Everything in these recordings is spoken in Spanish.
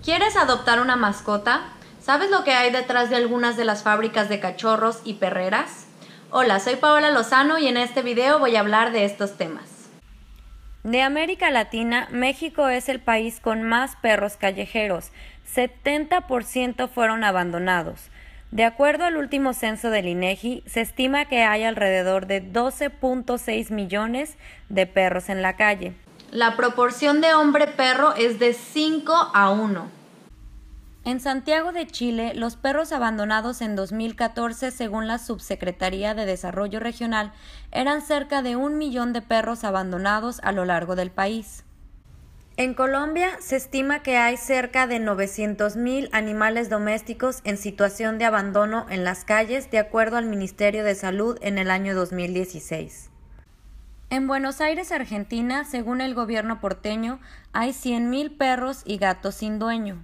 ¿Quieres adoptar una mascota? ¿Sabes lo que hay detrás de algunas de las fábricas de cachorros y perreras? Hola, soy Paola Lozano y en este video voy a hablar de estos temas. De América Latina, México es el país con más perros callejeros. 70% fueron abandonados. De acuerdo al último censo del INEGI, se estima que hay alrededor de 12.6 millones de perros en la calle. La proporción de hombre-perro es de 5:1. En Santiago de Chile, los perros abandonados en 2014, según la Subsecretaría de Desarrollo Regional, eran cerca de 1 millón de perros abandonados a lo largo del país. En Colombia, se estima que hay cerca de 900.000 animales domésticos en situación de abandono en las calles, de acuerdo al Ministerio de Salud en el año 2016. En Buenos Aires, Argentina, según el gobierno porteño, hay 100.000 perros y gatos sin dueño.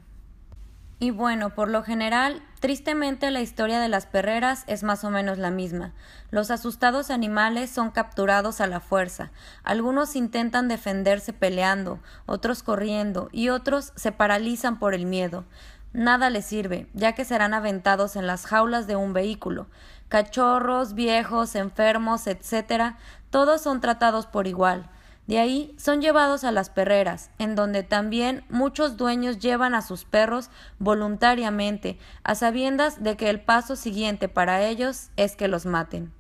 Y bueno, por lo general, tristemente la historia de las perreras es más o menos la misma. Los asustados animales son capturados a la fuerza. Algunos intentan defenderse peleando, otros corriendo y otros se paralizan por el miedo. Nada les sirve, ya que serán aventados en las jaulas de un vehículo. Cachorros, viejos, enfermos, etc., todos son tratados por igual. De ahí son llevados a las perreras, en donde también muchos dueños llevan a sus perros voluntariamente, a sabiendas de que el paso siguiente para ellos es que los maten.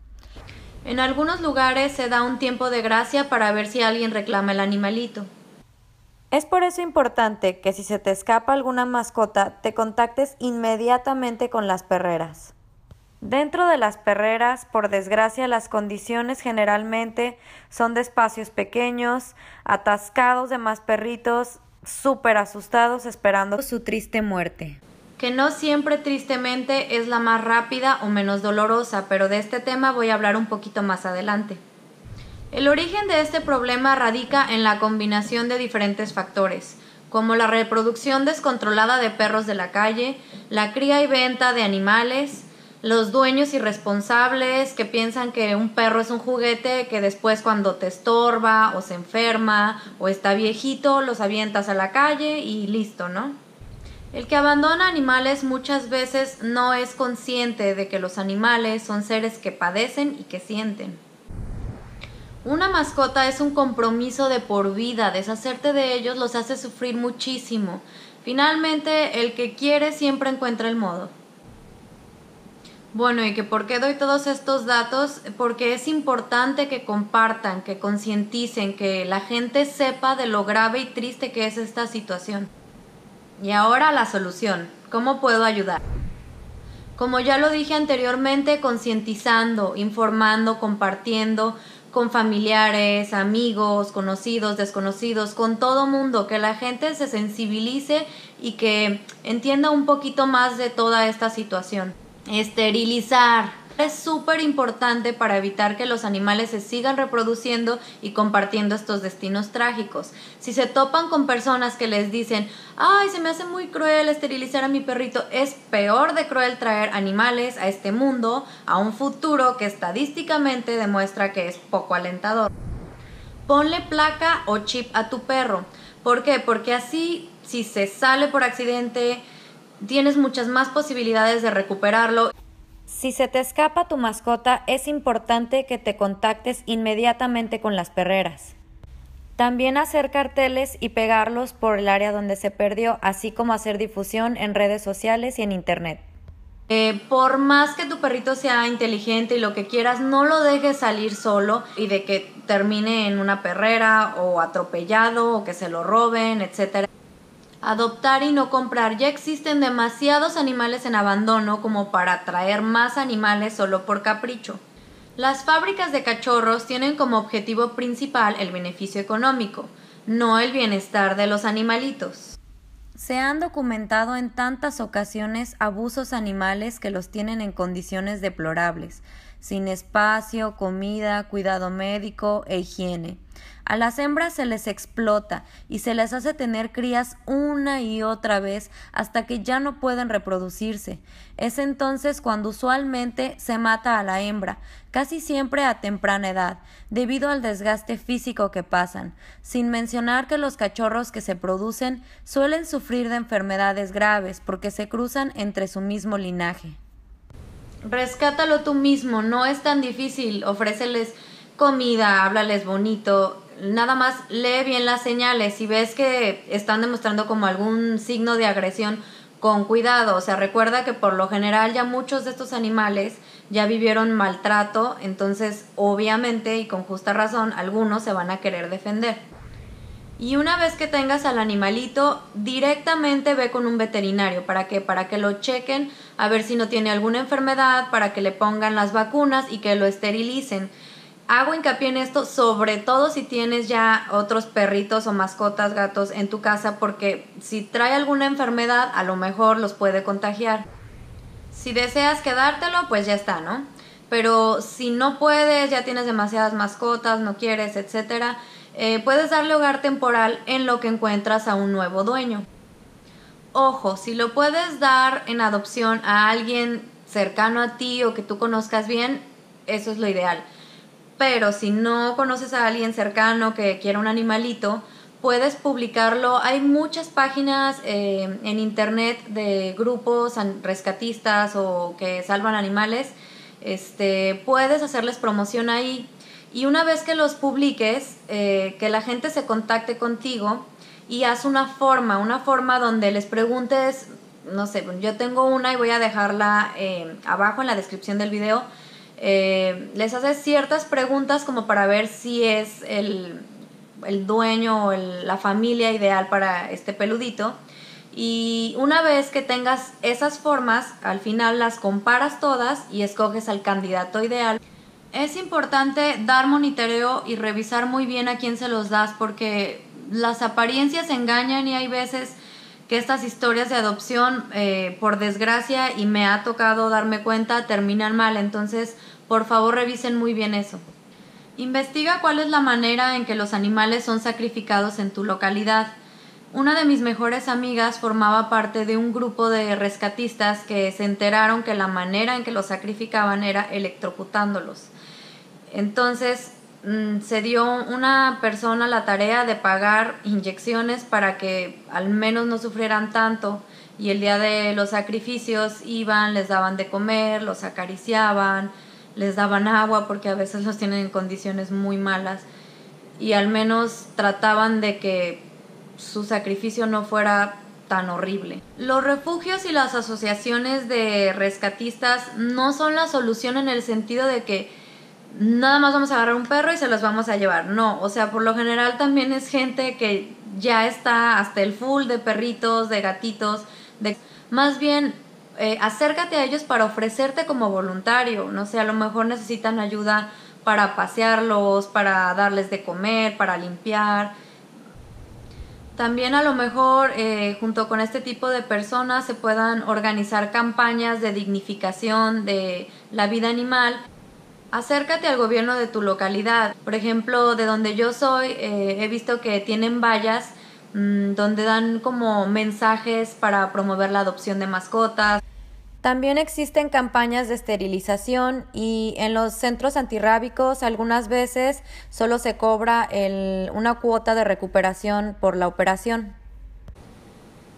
En algunos lugares se da un tiempo de gracia para ver si alguien reclama el animalito. Es por eso importante que si se te escapa alguna mascota, te contactes inmediatamente con las perreras. Dentro de las perreras, por desgracia, las condiciones generalmente son de espacios pequeños, atascados de más perritos, súper asustados esperando su triste muerte. Que no siempre tristemente es la más rápida o menos dolorosa, pero de este tema voy a hablar un poquito más adelante. El origen de este problema radica en la combinación de diferentes factores, como la reproducción descontrolada de perros de la calle, la cría y venta de animales, los dueños irresponsables que piensan que un perro es un juguete que después cuando te estorba o se enferma o está viejito los avientas a la calle y listo, ¿no? El que abandona animales muchas veces no es consciente de que los animales son seres que padecen y que sienten. Una mascota es un compromiso de por vida, deshacerte de ellos los hace sufrir muchísimo. Finalmente, el que quiere siempre encuentra el modo. Bueno, ¿y que por qué doy todos estos datos? Porque es importante que compartan, que concienticen, que la gente sepa de lo grave y triste que es esta situación. Y ahora la solución. ¿Cómo puedo ayudar? Como ya lo dije anteriormente, concientizando, informando, compartiendo con familiares, amigos, conocidos, desconocidos, con todo mundo, que la gente se sensibilice y que entienda un poquito más de toda esta situación. Esterilizar es súper importante para evitar que los animales se sigan reproduciendo y compartiendo estos destinos trágicos. Si se topan con personas que les dicen, ay, se me hace muy cruel esterilizar a mi perrito, es peor de cruel traer animales a este mundo, a un futuro que estadísticamente demuestra que es poco alentador. Ponle placa o chip a tu perro. ¿Por qué? Porque así, si se sale por accidente, tienes muchas más posibilidades de recuperarlo. Si se te escapa tu mascota, es importante que te contactes inmediatamente con las perreras. También hacer carteles y pegarlos por el área donde se perdió, así como hacer difusión en redes sociales y en internet. Por más que tu perrito sea inteligente y lo que quieras, no lo dejes salir solo y de que termine en una perrera o atropellado o que se lo roben, etc. Adoptar y no comprar. Ya existen demasiados animales en abandono como para traer más animales solo por capricho. Las fábricas de cachorros tienen como objetivo principal el beneficio económico, no el bienestar de los animalitos. Se han documentado en tantas ocasiones abusos animales que los tienen en condiciones deplorables. sin espacio, comida, cuidado médico e higiene. A las hembras se les explota y se les hace tener crías una y otra vez hasta que ya no pueden reproducirse. Es entonces cuando usualmente se mata a la hembra, casi siempre a temprana edad, debido al desgaste físico que pasan, sin mencionar que los cachorros que se producen suelen sufrir de enfermedades graves porque se cruzan entre su mismo linaje. Rescátalo tú mismo, no es tan difícil, ofréceles comida, háblales bonito. Nada más lee bien las señales. Si ves que están demostrando como algún signo de agresión, con cuidado. O sea, recuerda que por lo general ya muchos de estos animales ya vivieron maltrato, entonces obviamente y con justa razón algunos se van a querer defender. Y una vez que tengas al animalito, directamente ve con un veterinario. ¿Para qué? Para que lo chequen a ver si no tiene alguna enfermedad, para que le pongan las vacunas y que lo esterilicen. Hago hincapié en esto, sobre todo si tienes ya otros perritos o mascotas, gatos en tu casa, porque si trae alguna enfermedad, a lo mejor los puede contagiar. Si deseas quedártelo, pues ya está, ¿no? Pero si no puedes, ya tienes demasiadas mascotas, no quieres, etcétera, puedes darle hogar temporal en lo que encuentras a un nuevo dueño. Ojo, si lo puedes dar en adopción a alguien cercano a ti o que tú conozcas bien, eso es lo ideal. Pero si no conoces a alguien cercano que quiera un animalito, puedes publicarlo. Hay muchas páginas en internet de grupos rescatistas o que salvan animales. Puedes hacerles promoción ahí. Y una vez que los publiques, que la gente se contacte contigo y haz una forma donde les preguntes, no sé, yo tengo una y voy a dejarla abajo en la descripción del video. Les haces ciertas preguntas como para ver si es el dueño o la familia ideal para este peludito. Y una vez que tengas esas formas, al final las comparas todas y escoges al candidato ideal. Es importante dar monitoreo y revisar muy bien a quién se los das, porque las apariencias engañan y hay veces que estas historias de adopción, por desgracia, y me ha tocado darme cuenta, terminan mal. Entonces, por favor, revisen muy bien eso. Investiga cuál es la manera en que los animales son sacrificados en tu localidad. Una de mis mejores amigas formaba parte de un grupo de rescatistas que se enteraron que la manera en que los sacrificaban era electrocutándolos. Entonces se dio una persona la tarea de pagar inyecciones para que al menos no sufrieran tanto, y el día de los sacrificios iban, les daban de comer, los acariciaban, les daban agua porque a veces los tienen en condiciones muy malas, y al menos trataban de que su sacrificio no fuera tan horrible. Los refugios y las asociaciones de rescatistas no son la solución en el sentido de que nada más vamos a agarrar un perro y se los vamos a llevar. No, o sea, por lo general también es gente que ya está hasta el full de perritos, de gatitos. Más bien, acércate a ellos para ofrecerte como voluntario. No sé, a lo mejor necesitan ayuda para pasearlos, para darles de comer, para limpiar. También a lo mejor junto con este tipo de personas se puedan organizar campañas de dignificación de la vida animal. Acércate al gobierno de tu localidad. Por ejemplo, de donde yo soy, he visto que tienen vallas donde dan como mensajes para promover la adopción de mascotas. También existen campañas de esterilización, y en los centros antirrábicos algunas veces solo se cobra una cuota de recuperación por la operación.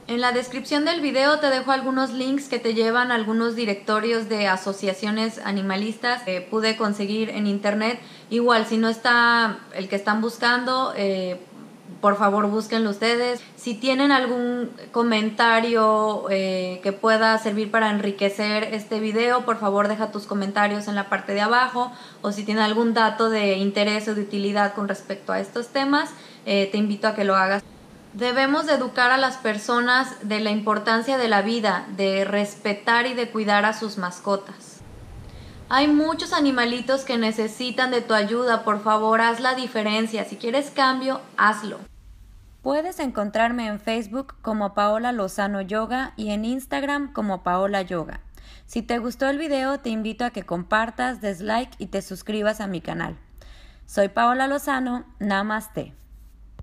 En la descripción del video te dejo algunos links que te llevan a algunos directorios de asociaciones animalistas que pude conseguir en internet. Igual, si no está el que están buscando, por favor búsquenlo ustedes. Si tienen algún comentario que pueda servir para enriquecer este video, por favor deja tus comentarios en la parte de abajo, o si tienen algún dato de interés o de utilidad con respecto a estos temas, te invito a que lo hagas. Debemos de educar a las personas de la importancia de la vida, de respetar y de cuidar a sus mascotas. Hay muchos animalitos que necesitan de tu ayuda. Por favor, haz la diferencia. Si quieres cambio, hazlo. Puedes encontrarme en Facebook como Paola Lozano Yoga y en Instagram como Paola Yoga. Si te gustó el video, te invito a que compartas, des like y te suscribas a mi canal. Soy Paola Lozano, Namaste.